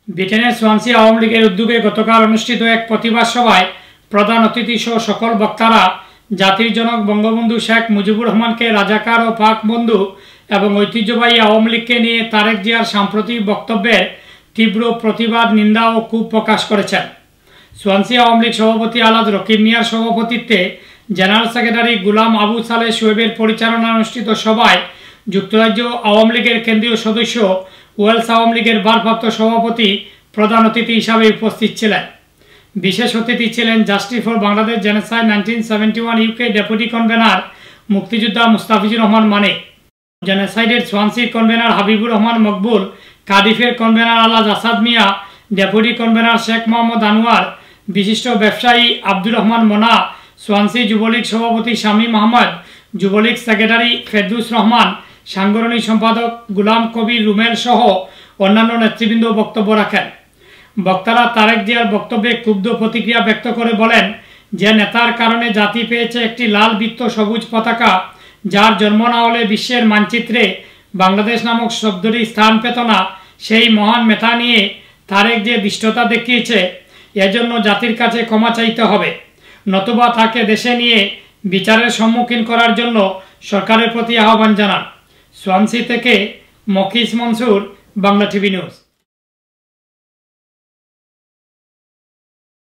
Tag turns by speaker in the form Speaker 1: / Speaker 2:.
Speaker 1: ব্রিটেনের সোয়ানসি আওয়ামী লীগের উদ্যোগে গতকাল অনুষ্ঠিত এক প্রতিবাদ সভায় প্রধান অতিথি সহ সকল বক্তারা জাতির জনক বঙ্গবন্ধু শেখ মুজিবুর রহমানকে রাজাকার ও পাক বন্ধু এবং ঐতিহ্যবাহী আওয়ামী লীগকে নিয়ে তারেক জিয়ার সাম্প্রতিক বক্তব্যের তীব্র প্রতিবাদ, নিন্দা ও ক্ষোভ প্রকাশ করেছেন। সোয়ানসি আওয়ামী লীগ সভাপতি আলহাজ রকিব মিয়ার সভাপতিত্বে জেনারেল সেক্রেটারি গুলাম আবু সালেহ শোয়েবের পরিচালনায় অনুষ্ঠিত সভায় যুক্তরাজ্য আওয়ামী লীগের কেন্দ্রীয় সদস্য ওয়েলস আওয়ামী লীগের ভারপ্রাপ্ত সভাপতি প্রধান অতিথি হিসাবে উপস্থিত ছিলেন। বিশেষ অতিথি ছিলেন justice for Bangladesh genocide 1971 UK deputy convener মুক্তিযোদ্ধা মুস্তাফিজুর রহমান মানিক, জেনোসাইডের সোয়ানসির কনভেনার হাবিবুর রহমান মকবুল, কার্ডিফের কনভেনার আলহাজ আসাদ মিয়া, ডেপুটি কনভেনার শেখ মোহাম্মদ আনোয়ার, বিশিষ্ট ব্যবসায়ী আব্দুর রহমান মোনা, সোয়ানসি যুবলীগ সভাপতি শামীম আহমদ, যুবলীগ সেক্রেটারি ফেরদৌস রহমান, সাংগঠনিক সম্পাদক গুলাম কবির রুমেল সহ অন্যান্য নেতৃবৃন্দ বক্তব্য রাখেন। বক্তারা তারেক জিয়ার বক্তব্যে ক্ষুব্ধ প্রতিক্রিয়া ব্যক্ত করে বলেন, যে নেতার কারণে জাতি পেয়েছে একটি লাল বৃত্ত সবুজ পতাকা, যার জন্ম না হলে বিশ্বের মানচিত্রে বাংলাদেশ নামক শব্দটি স্থান পেত না, সেই মহান নেতা নিয়ে তারেক যে ধৃষ্টতা দেখিয়েছে, এজন্য জাতির কাছে ক্ষমা চাইতে হবে, নতুবা তাকে দেশে নিয়ে বিচারের সম্মুখীন করার জন্য সরকারের প্রতি আহ্বান জানান। সোয়ানসি থেকে মকিস মনসুর, বাংলা টিভি নিউজ।